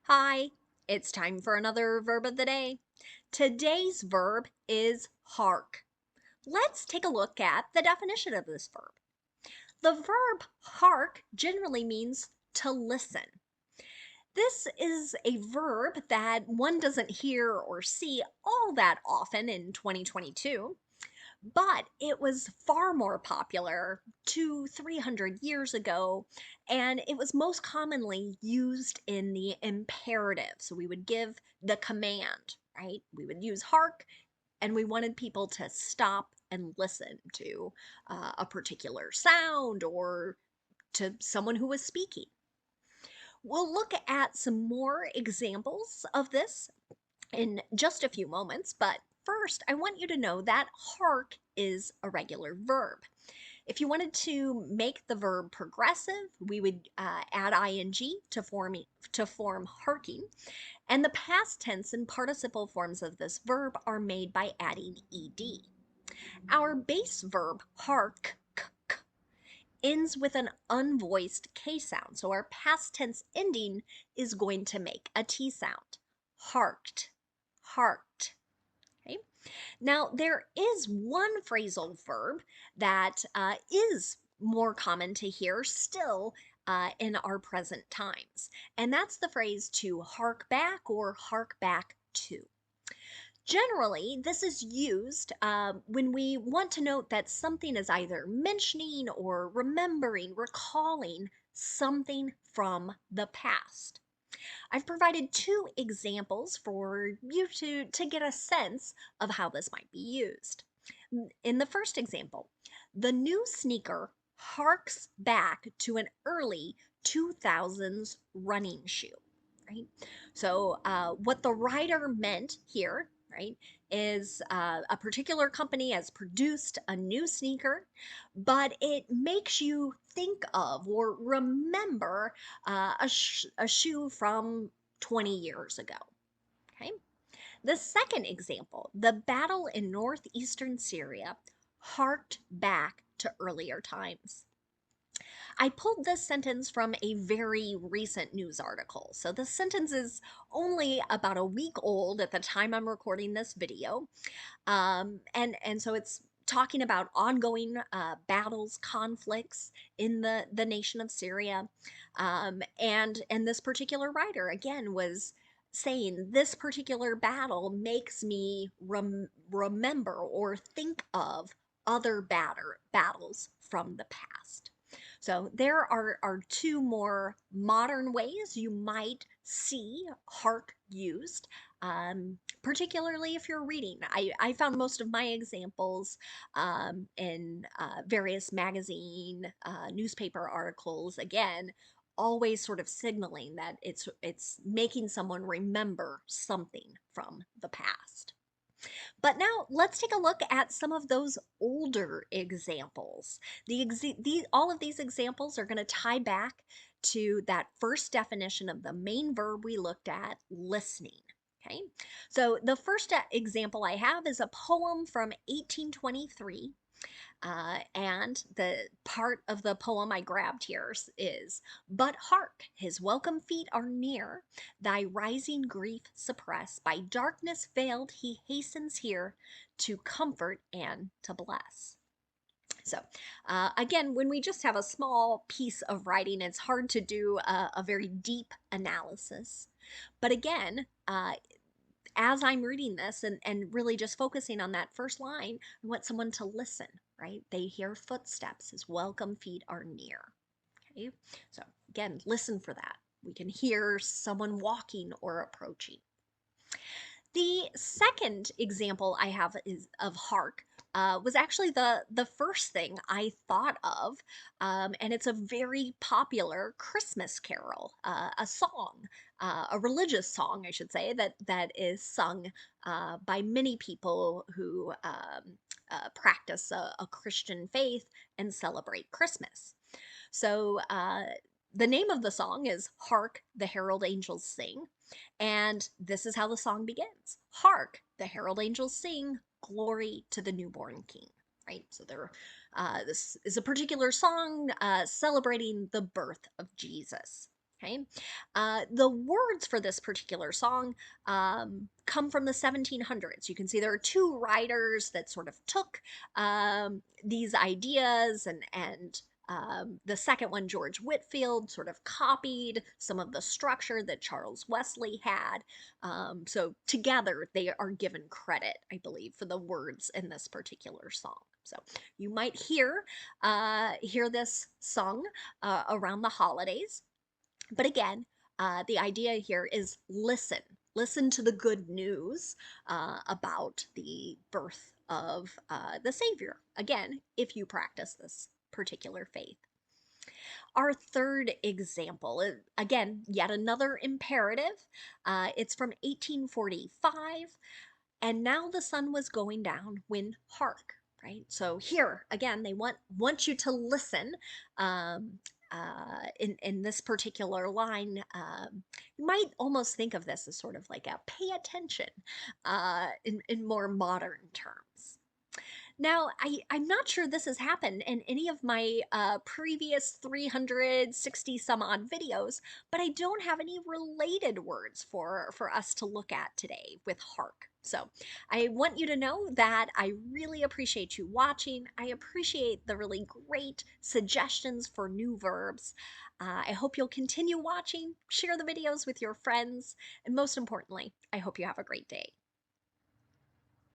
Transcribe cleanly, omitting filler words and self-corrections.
Hi, it's time for another verb of the day. Today's verb is hark. Let's take a look at the definition of this verb. The verb hark generally means to listen. This is a verb that one doesn't hear or see all that often in 2022, but it was far more popular 300 years ago, and it was most commonly used in the imperative. So we would give the command, right? We would use hark, and we wanted people to stop and listen to a particular sound or to someone who was speaking. We'll look at some more examples of this in just a few moments, but first, I want you to know that hark is a regular verb. If you wanted to make the verb progressive, we would add ing to form harking, and the past tense and participle forms of this verb are made by adding ed. Our base verb hark ends with an unvoiced k sound, so our past tense ending is going to make a t sound. Harked, harked. Okay. Now, there is one phrasal verb that is more common to hear still in our present times, and that's the phrase to hark back or hark back to. Generally, this is used when we want to note that something is either mentioning or remembering, recalling something from the past. I've provided two examples for you to get a sense of how this might be used. In the first example, the new sneaker harks back to an early 2000s running shoe, right? So, what the writer meant here, right, is a particular company has produced a new sneaker, but it makes you think of or remember a shoe from 20 years ago. Okay. The second example, the battle in northeastern Syria, harked back to earlier times. I pulled this sentence from a very recent news article. So the sentence is only about a week old at the time I'm recording this video. And so it's talking about ongoing battles, conflicts in the nation of Syria. And this particular writer, again, was saying this particular battle makes me remember or think of other battles from the past. So there are two more modern ways you might see hark used, particularly if you're reading. I found most of my examples in various magazine, newspaper articles, again, always sort of signaling that it's making someone remember something from the past. But now let's take a look at some of those older examples. All of these examples are going to tie back to that first definition of the main verb we looked at, listening. Okay, so the first example I have is a poem from 1823. And the part of the poem I grabbed here is, "But hark, his welcome feet are near, thy rising grief suppress. By darkness veiled, he hastens here to comfort and to bless." So, again, when we just have a small piece of writing, it's hard to do a very deep analysis. But again, as I'm reading this and really just focusing on that first line, I want someone to listen, right? They hear footsteps, his welcome feet are near. Okay, so again, listen for that. We can hear someone walking or approaching. The second example I have is of hark. Was actually the first thing I thought of, and it's a very popular Christmas carol, a song, a religious song, I should say, that is sung by many people who practice a Christian faith and celebrate Christmas. So the name of the song is "Hark, the Herald Angels Sing." And this is how the song begins. "Hark, the herald angels sing, glory to the newborn king." Right? So this is a particular song celebrating the birth of Jesus. Okay. The words for this particular song come from the 1700s. You can see there are two writers that sort of took these ideas and the second one, George Whitefield, sort of copied some of the structure that Charles Wesley had. So together they are given credit, I believe, for the words in this particular song. So you might hear this sung around the holidays. But again, the idea here is listen. Listen to the good news about the birth of the Savior. Again, if you practice this particular faith. Our third example, again, yet another imperative. It's from 1845. And now the sun was going down when hark, right? So here again, they want you to listen. In this particular line, you might almost think of this as sort of like a pay attention in more modern terms. Now, I'm not sure this has happened in any of my previous 360 some odd videos, but I don't have any related words for us to look at today with hark. So I want you to know that I really appreciate you watching. I appreciate the really great suggestions for new verbs. I hope you'll continue watching, share the videos with your friends, and most importantly, I hope you have a great day.